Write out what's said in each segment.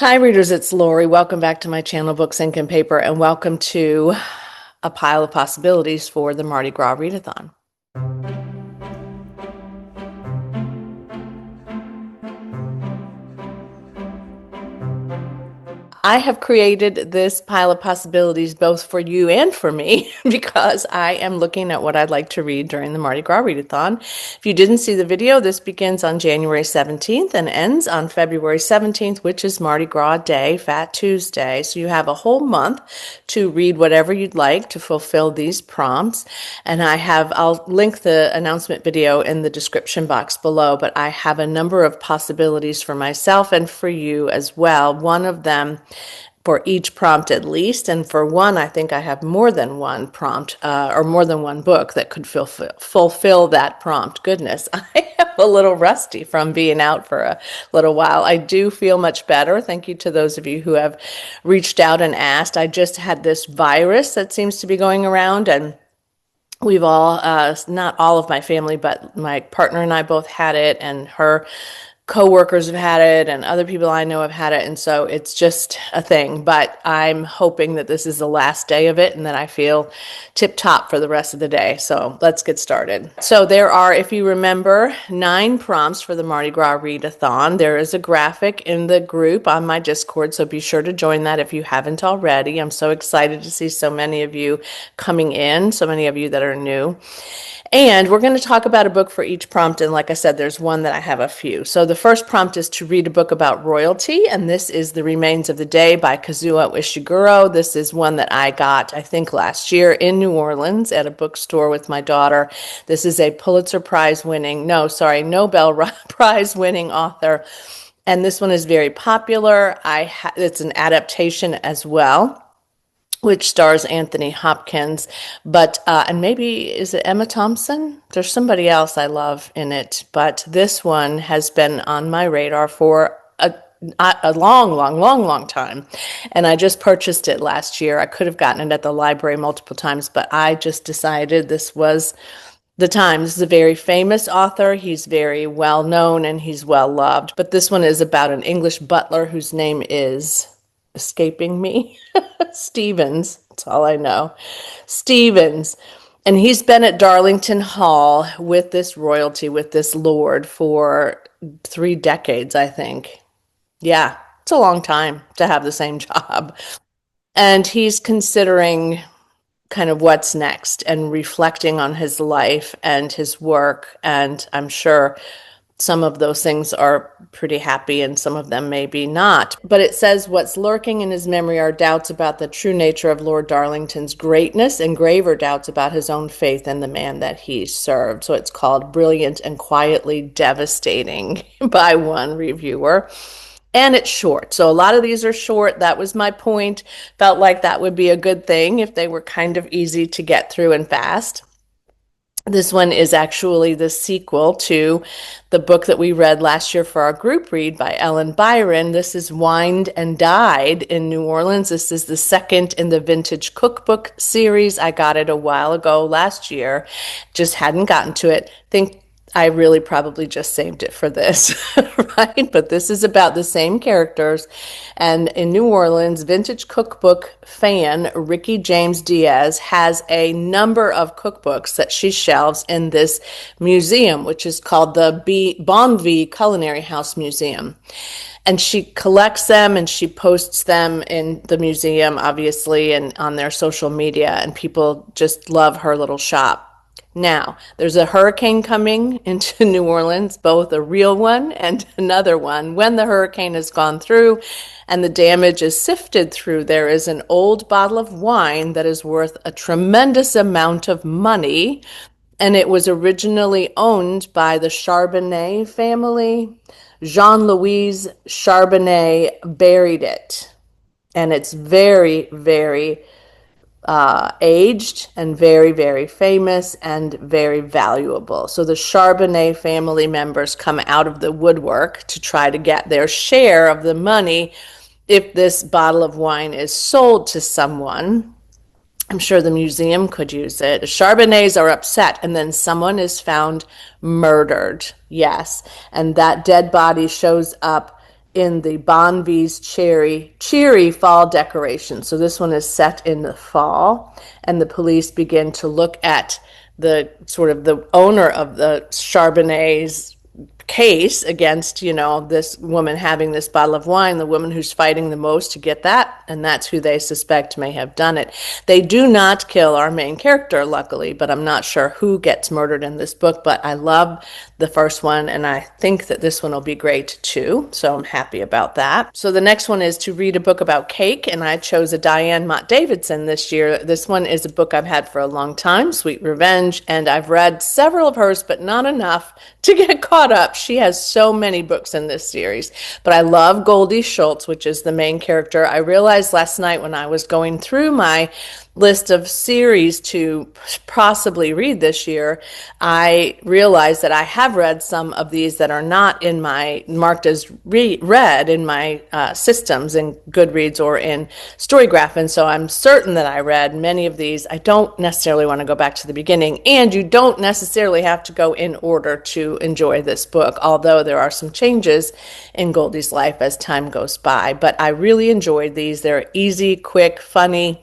Hi, readers, it's Lori. Welcome back to my channel, Books, Ink, and Paper, and welcome to a pile of possibilities for the Mardi Gras Readathon. I have created this pile of possibilities both for you and for me because I am looking at what I'd like to read during the Mardi Gras Readathon. If you didn't see the video, this begins on January 17th and ends on February 17th, which is Mardi Gras Day, Fat Tuesday. So you have a whole month to read whatever you'd like to fulfill these prompts. And I'll link the announcement video in the description box below, but I have a number of possibilities for myself and for you as well. One of them for each prompt at least, and for one, I think I have more than one prompt or more than one book that could fulfill that prompt. Goodness, I am a little rusty from being out for a little while. I do feel much better. Thank you to those of you who have reached out and asked. I just had this virus that seems to be going around, and we've all, not all of my family, but my partner and I both had it, and her coworkers have had it, and other people I know have had it, and so it's just a thing. But I'm hoping that this is the last day of it and that I feel tip-top for the rest of the day. So let's get started. So there are, if you remember, 9 prompts for the Mardi Gras Readathon. There is a graphic in the group on my Discord, so be sure to join that if you haven't already. I'm so excited to see so many of you coming in, so many of you that are new. And we're going to talk about a book for each prompt, and like I said, there's one that I have a few. So the first prompt is to read a book about royalty, and this is The Remains of the Day by Kazuo Ishiguro. This is one that I got, I think, last year in New Orleans at a bookstore with my daughter. This is a Pulitzer Prize winning, Nobel Prize winning author, and this one is very popular. It's an adaptation as well, which stars Anthony Hopkins, but, and maybe, is it Emma Thompson? There's somebody else I love in it, but this one has been on my radar for a long time. And I just purchased it last year. I could have gotten it at the library multiple times, but I just decided this was the time. This is a very famous author. He's very well known and he's well loved. But this one is about an English butler whose name is escaping me. Stevens, that's all I know. Stevens. And he's been at Darlington Hall with this royalty, with this lord, for 3 decades, I think. Yeah, it's a long time to have the same job. And he's considering kind of what's next and reflecting on his life and his work. And I'm sure some of those things are pretty happy and some of them maybe not. But it says what's lurking in his memory are doubts about the true nature of Lord Darlington's greatness and graver doubts about his own faith in the man that he served. So it's called Brilliant and Quietly Devastating by one reviewer. And it's short. So a lot of these are short. That was my point. Felt like that would be a good thing if they were kind of easy to get through and fast. This one is actually the sequel to the book that we read last year for our group read by Ellen Byron. This is Wined and Died in New Orleans. This is the second in the vintage cookbook series. I got it a while ago last year, just hadn't gotten to it. Think I really probably just saved it for this, right? But this is about the same characters. And in New Orleans, vintage cookbook fan Ricky James Diaz has a number of cookbooks that she shelves in this museum, which is called the Bonvie Culinary House Museum. And she collects them and she posts them in the museum, obviously, and on their social media. And people just love her little shop. Now, there's a hurricane coming into New Orleans, both a real one and another one. When the hurricane has gone through and the damage is sifted through, there is an old bottle of wine that is worth a tremendous amount of money, and it was originally owned by the Charbonnet family. Jean-Louis Charbonnet buried it, and it's very, very aged and very, very famous and very valuable. So the Charbonnet family members come out of the woodwork to try to get their share of the money if this bottle of wine is sold to someone. I'm sure the museum could use it. The Charbonnets are upset, and then someone is found murdered. Yes, and that dead body shows up in the Bonvi's cheery fall decoration. So this one is set in the fall, and the police begin to look at the sort of the owner of the Charbonnet's case against, this woman having this bottle of wine, the woman who's fighting the most to get that, and that's who they suspect may have done it. They do not kill our main character, luckily, but I'm not sure who gets murdered in this book, but I love the first one, and I think that this one will be great too, so I'm happy about that. So the next one is to read a book about cake, and I chose a Diane Mott Davidson this year. This one is a book I've had for a long time, Sweet Revenge, and I've read several of hers, but not enough to get caught up. She has so many books in this series, but I love Goldie Schultz, which is the main character. I realized last night when I was going through my list of series to possibly read this year, I realized that I have read some of these that are not in my marked as read in my systems in Goodreads or in Storygraph, and so I'm certain that I read many of these. I don't necessarily want to go back to the beginning, and you don't necessarily have to go in order to enjoy this book, although there are some changes in Goldie's life as time goes by. But I really enjoyed these. They're easy, quick, funny,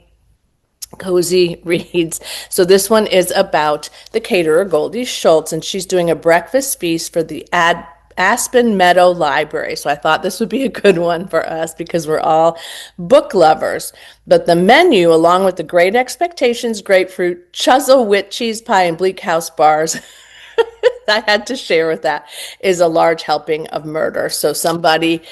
cozy reads. So this one is about the caterer, Goldie Schultz, and she's doing a breakfast feast for the Aspen Meadow Library. So I thought this would be a good one for us because we're all book lovers. But the menu, along with the Great Expectations grapefruit, Chuzzlewit cheese pie, and Bleak House bars, I had to share with that, is a large helping of murder. So somebody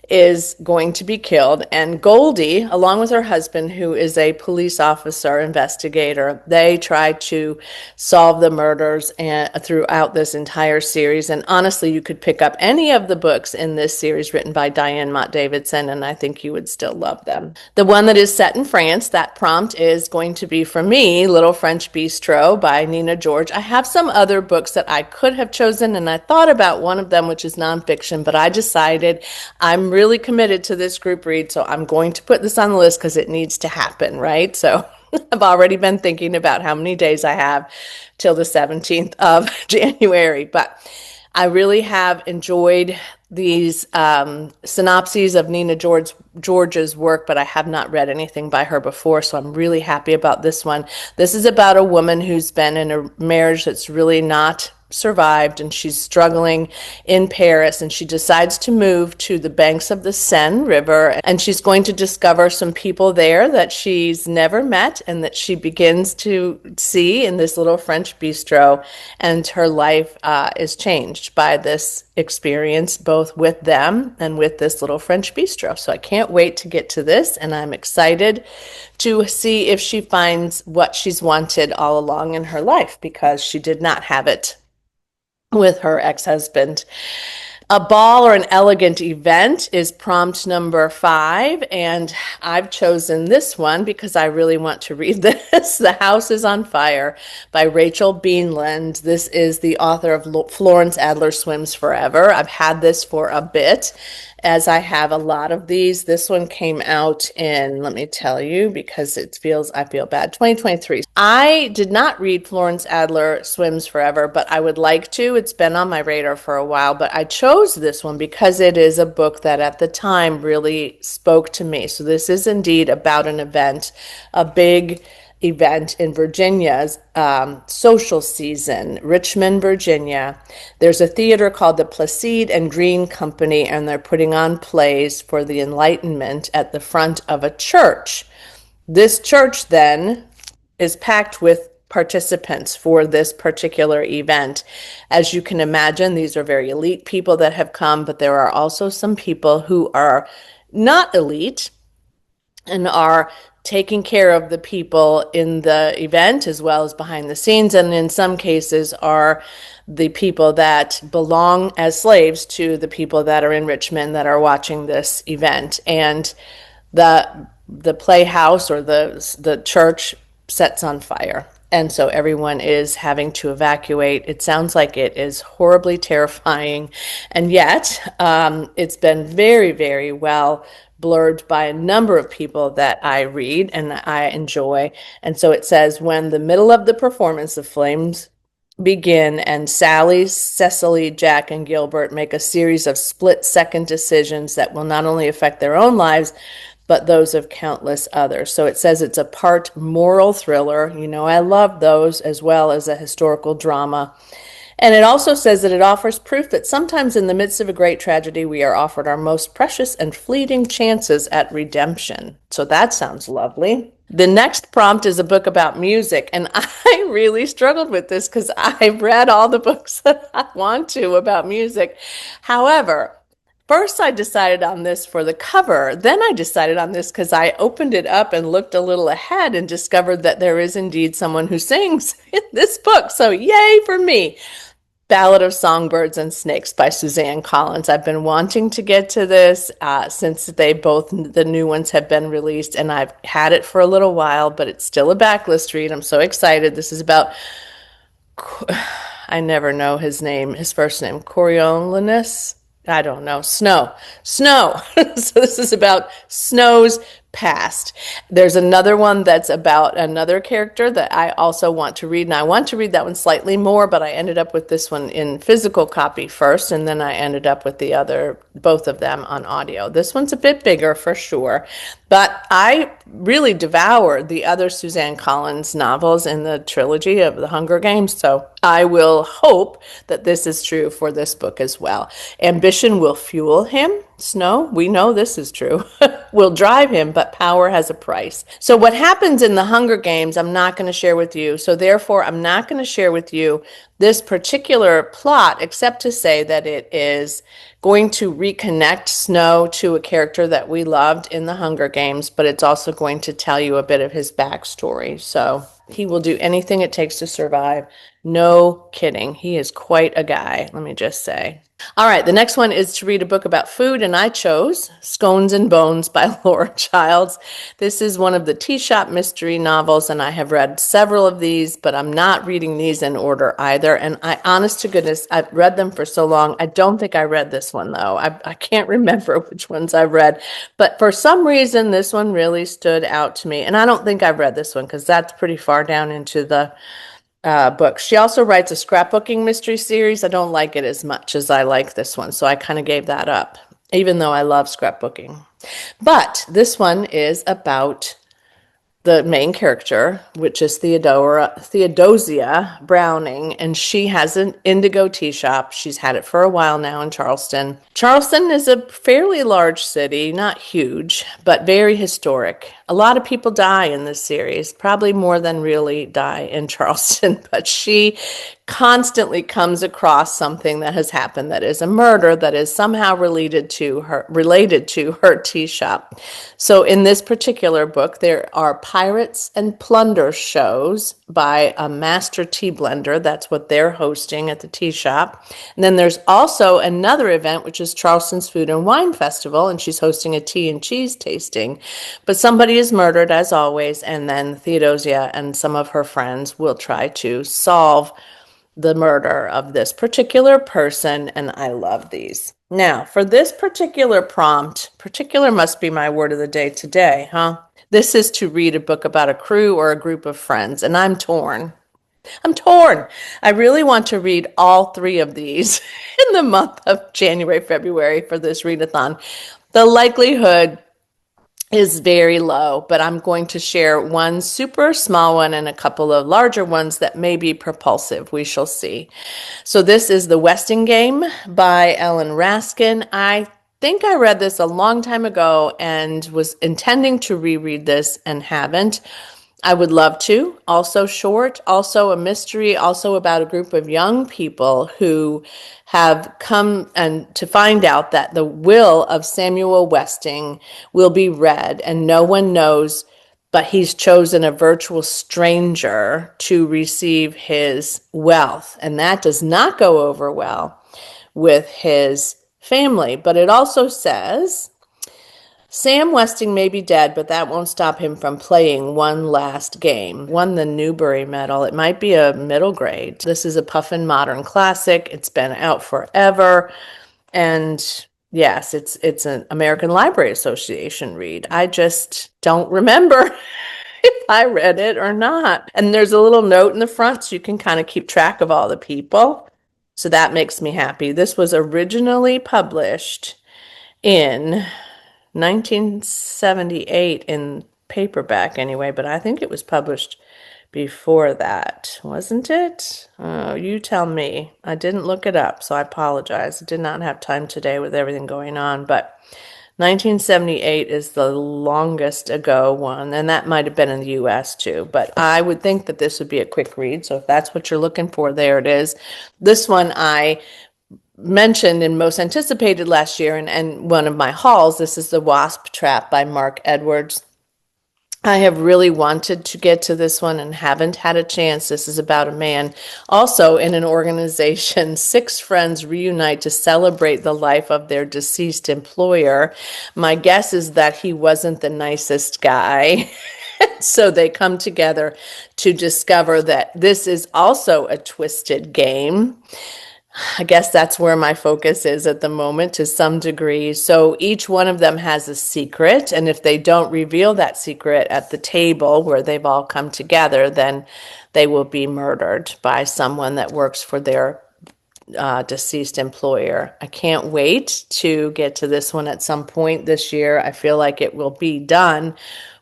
is going to be killed, and Goldie, along with her husband, who is a police officer investigator, they try to solve the murders throughout this entire series. And honestly, you could pick up any of the books in this series written by Diane Mott Davidson, and I think you would still love them. The one that is set in France, that prompt is going to be for me, Little French Bistro by Nina George. I have some other books that I could have chosen, and I thought about one of them, which is nonfiction, but I decided I'm really committed to this group read, so I'm going to put this on the list because it needs to happen, right? So I've already been thinking about how many days I have till the 17th of January, but I really have enjoyed these synopses of Nina George's work, but I have not read anything by her before, so I'm really happy about this one. This is about a woman who's been in a marriage that's really not survived, and she's struggling in Paris, and she decides to move to the banks of the Seine River, and she's going to discover some people there that she's never met and that she begins to see in this little French bistro, and her life is changed by this experience, both with them and with this little French bistro. So I can't wait to get to this, and I'm excited to see if she finds what she's wanted all along in her life, because she did not have it with her ex-husband. A ball or an elegant event is prompt number 5, and I've chosen this one because I really want to read this. The House is on Fire by Rachel Beanland. This is the author of Florence Adler Swims Forever. I've had this for a bit, as I have a lot of these. This one came out in, let me tell you, because I feel bad, 2023. I did not read Florence Adler Swims Forever, but I would like to. It's been on my radar for a while, but I chose this one because it is a book that at the time really spoke to me. So this is indeed about an event, a big event in Virginia's social season, Richmond, Virginia. There's a theater called the Placide and Green Company, and they're putting on plays for the Enlightenment at the front of a church. This church then is packed with participants for this particular event. As you can imagine, these are very elite people that have come, but there are also some people who are not elite and are taking care of the people in the event as well as behind the scenes, and in some cases are the people that belong as slaves to the people that are in Richmond that are watching this event. And the playhouse or the church sets on fire. And so everyone is having to evacuate. It sounds like it is horribly terrifying. And yet, it's been very, very well blurred by a number of people that I read and I enjoy. And so it says, when the middle of the performance, the flames begin, and Sally, Cecily, Jack, and Gilbert make a series of split-second decisions that will not only affect their own lives, but those of countless others. So it says it's a part moral thriller. You know, I love those, as well as a historical drama. And it also says that it offers proof that sometimes in the midst of a great tragedy, we are offered our most precious and fleeting chances at redemption. So that sounds lovely. The next prompt is a book about music, and I really struggled with this because I've read all the books that I want to about music. However, first I decided on this for the cover. Then I decided on this because I opened it up and looked a little ahead and discovered that there is indeed someone who sings in this book. So yay for me. Ballad of Songbirds and Snakes by Suzanne Collins. I've been wanting to get to this since the new ones have been released, and I've had it for a little while, but it's still a backlist read. I'm so excited. This is about, I never know his first name, Coriolanus. I don't know. Snow. So this is about Snow's past. There's another one that's about another character that I also want to read. And I want to read that one slightly more, but I ended up with this one in physical copy first, and then I ended up with both of them on audio. This one's a bit bigger for sure, but I really devoured the other Suzanne Collins novels in the trilogy of The Hunger Games, so I will hope that this is true for this book as well. Ambition will fuel him. Snow, we know this is true, will drive him, but power has a price. So what happens in the Hunger Games, I'm not going to share with you. So therefore, I'm not going to share with you this particular plot, except to say that it is going to reconnect Snow to a character that we loved in the Hunger Games, but it's also going to tell you a bit of his backstory. So he will do anything it takes to survive. No kidding. He is quite a guy, let me just say. All right, the next one is to read a book about food, and I chose Scones and Bones by Laura Childs. This is one of the tea shop mystery novels, and I have read several of these, but I'm not reading these in order either. And honest to goodness, I've read them for so long. I don't think I read this one, though. I can't remember which ones I've read. But for some reason, this one really stood out to me. And I don't think I've read this one because that's pretty far down into the book. She also writes a scrapbooking mystery series. I don't like it as much as I like this one, so I kind of gave that up, even though I love scrapbooking. But this one is about the main character, which is Theodosia Browning, and she has an indigo tea shop. She's had it for a while now in Charleston. Charleston is a fairly large city, not huge, but very historic. A lot of people die in this series, probably more than really die in Charleston, but she constantly comes across something that has happened that is a murder that is somehow related to her tea shop. So in this particular book, there are pirates and plunder shows by a master tea blender. That's what they're hosting at the tea shop. And then there's also another event, which is Charleston's Food and Wine Festival, and she's hosting a tea and cheese tasting. But somebody is murdered, as always, and then Theodosia and some of her friends will try to solve the murder of this particular person, and I love these. Now, for this particular prompt, particular must be my word of the day today, huh? This is to read a book about a crew or a group of friends, and I'm torn. I really want to read all three of these in the month of January, February for this readathon. The likelihood is very low, but I'm going to share one super small one and a couple of larger ones that may be propulsive. We shall see. So this is The Westing Game by Ellen Raskin. I think I read this a long time ago and was intending to reread this and haven't. I would love to. Also short, also a mystery, also about a group of young people who have come and to find out that the will of Samuel Westing will be read, and no one knows, but he's chosen a virtual stranger to receive his wealth. And that does not go over well with his family. But it also says, Sam Westing may be dead, but that won't stop him from playing one last game. Won the Newbery Medal. It might be a middle grade. This is a Puffin Modern Classic. It's been out forever. And yes, it's an American Library Association read. I just don't remember if I read it or not. And there's a little note in the front so you can kind of keep track of all the people. So that makes me happy. This was originally published in 1978 in paperback anyway, but I think it was published before that, wasn't it? Oh, you tell me. I didn't look it up, so I apologize. I did not have time today with everything going on, but 1978 is the longest ago one, and that might have been in the US too. But I would think that this would be a quick read, so if that's what you're looking for, there it is. This one I mentioned in Most Anticipated last year, and one of my hauls. This is The Wasp Trap by Mark Edwards. I have really wanted to get to this one and haven't had a chance. This is about a man also in an organization. Six friends reunite to celebrate the life of their deceased employer. My guess is that he wasn't the nicest guy. So they come together to discover that this is also a twisted game. I guess that's where my focus is at the moment to some degree. So each one of them has a secret, and if they don't reveal that secret at the table where they've all come together, then they will be murdered by someone that works for their deceased employer. I can't wait to get to this one at some point this year. I feel like it will be done.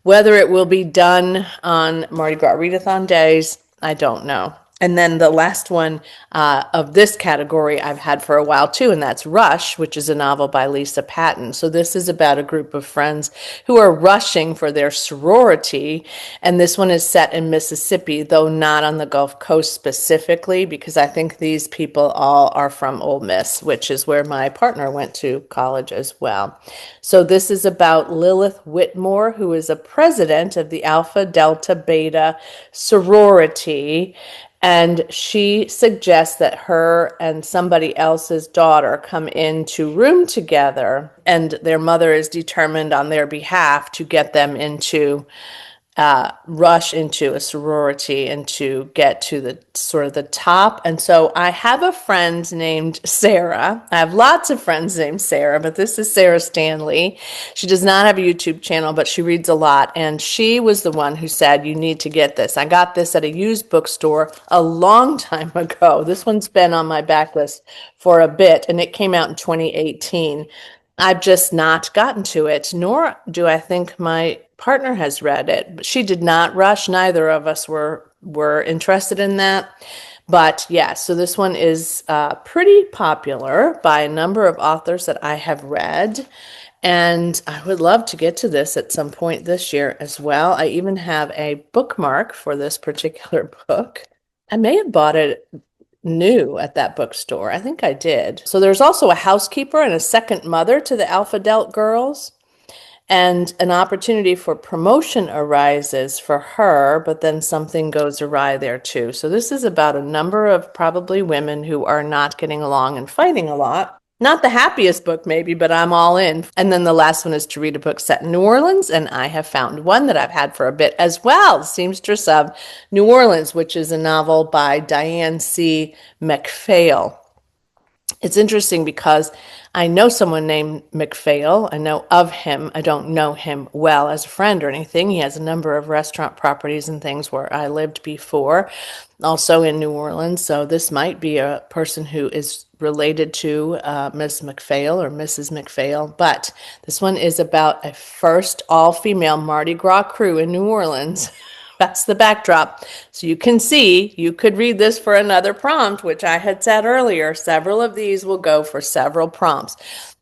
Whether it will be done on Mardi Gras Readathon days, I don't know. And then the last one of this category I've had for a while too, and that's Rush, which is a novel by Lisa Patton. So this is about a group of friends who are rushing for their sorority. And this one is set in Mississippi, though not on the Gulf Coast specifically, because I think these people all are from Ole Miss, which is where my partner went to college as well. So this is about Lilith Whitmore, who is a president of the Alpha Delta Beta sorority. And she suggests that her and somebody else's daughter come into room together, and their mother is determined on their behalf to get them into rush into a sorority and to get to the sort of the top. And so I have a friend named Sarah. I have lots of friends named Sarah, but this is Sarah Stanley. She does not have a YouTube channel, but she reads a lot. And she was the one who said, you need to get this. I got this at a used bookstore a long time ago. This one's been on my backlist for a bit, and it came out in 2018. I've just not gotten to it, nor do I think my partner has read it. She did not rush. Neither of us were interested in that. But yeah, so this one is pretty popular by a number of authors that I have read. And I would love to get to this at some point this year as well. I even have a bookmark for this particular book. I may have bought it new at that bookstore. I think I did. So there's also a housekeeper and a second mother to the Alpha Delt girls. And an opportunity for promotion arises for her, but then something goes awry there too. So this is about a number of probably women who are not getting along and fighting a lot. Not the happiest book maybe, but I'm all in. And then the last one is to read a book set in New Orleans, and I have found one that I've had for a bit as well, Seamstress of New Orleans, which is a novel by Diane C. McPhail. It's interesting because I know someone named McPhail. I know of him. I don't know him well as a friend or anything. He has a number of restaurant properties and things where I lived before, also in New Orleans. So this might be a person who is related to Miss McPhail or Mrs. McPhail. But this one is about a first all-female Mardi Gras crew in New Orleans. That's the backdrop. So you can see, you could read this for another prompt, which I had said earlier. Several of these will go for several prompts.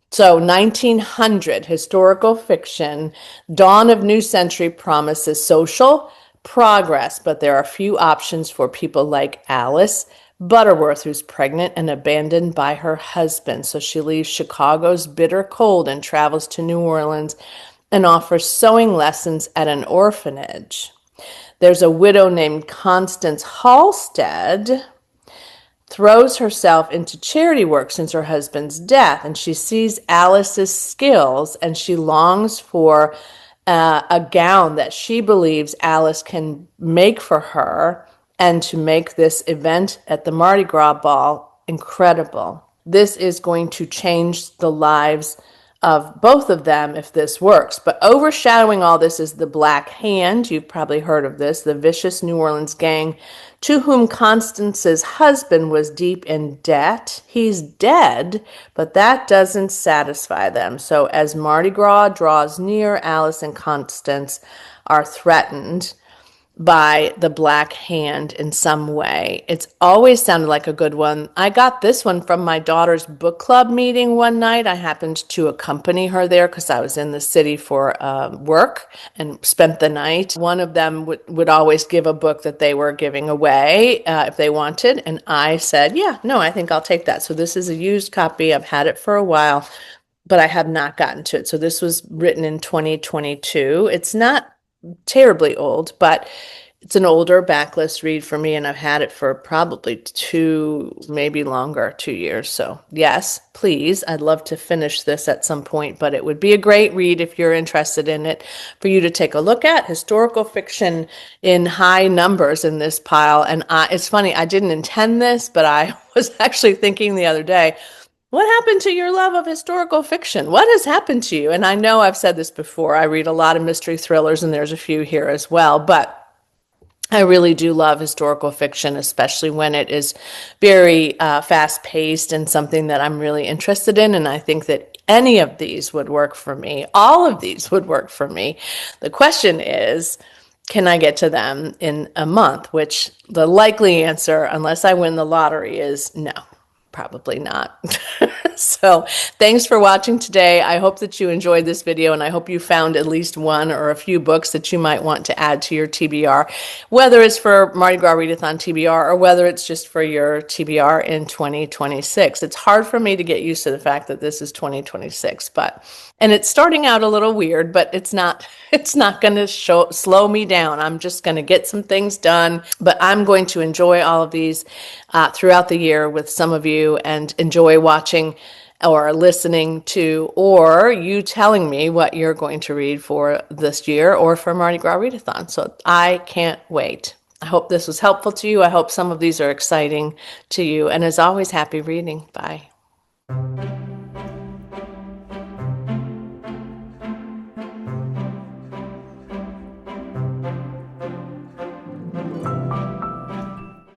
So 1900, historical fiction, dawn of new century promises social progress, but there are few options for people like Alice Butterworth, who's pregnant and abandoned by her husband. So she leaves Chicago's bitter cold and travels to New Orleans and offers sewing lessons at an orphanage. There's a widow named Constance Halstead, throws herself into charity work since her husband's death, and she sees Alice's skills, and she longs for a gown that she believes Alice can make for her, and to make this event at the Mardi Gras ball incredible. This is going to change the lives of both of them if this works. But overshadowing all this is the Black Hand. You've probably heard of this, the vicious New Orleans gang to whom Constance's husband was deep in debt. He's dead, but that doesn't satisfy them. So as Mardi Gras draws near, Alice and Constance are threatened by the Black Hand in some way. It's always sounded like a good one. I got this one from my daughter's book club meeting one night. I happened to accompany her there because I was in the city for work and spent the night. One of them would always give a book that they were giving away if they wanted. And I said, yeah, no, I think I'll take that. So this is a used copy. I've had it for a while, but I have not gotten to it. So this was written in 2022. It's not terribly old, but it's an older backlist read for me, and I've had it for probably 2, maybe longer, 2 years. So yes, please, I'd love to finish this at some point, but it would be a great read if you're interested in it for you to take a look at. Historical fiction in high numbers in this pile. And it's funny, I didn't intend this, but I was actually thinking the other day, what happened to your love of historical fiction? What has happened to you? And I know I've said this before. I read a lot of mystery thrillers, and there's a few here as well. But I really do love historical fiction, especially when it is very fast-paced and something that I'm really interested in. And I think that any of these would work for me. All of these would work for me. The question is, can I get to them in a month? Which the likely answer, unless I win the lottery, is no. Probably not. So thanks for watching today. I hope that you enjoyed this video, and I hope you found at least one or a few books that you might want to add to your TBR, whether it's for Mardi Gras Readathon TBR or whether it's just for your TBR in 2026. It's hard for me to get used to the fact that this is 2026, and it's starting out a little weird, but it's not going to slow me down. I'm just going to get some things done, but I'm going to enjoy all of these throughout the year with some of you, and enjoy watching or listening to, or you telling me what you're going to read for this year or for Mardi Gras Readathon. So I can't wait. I hope this was helpful to you. I hope some of these are exciting to you. And as always, happy reading. Bye.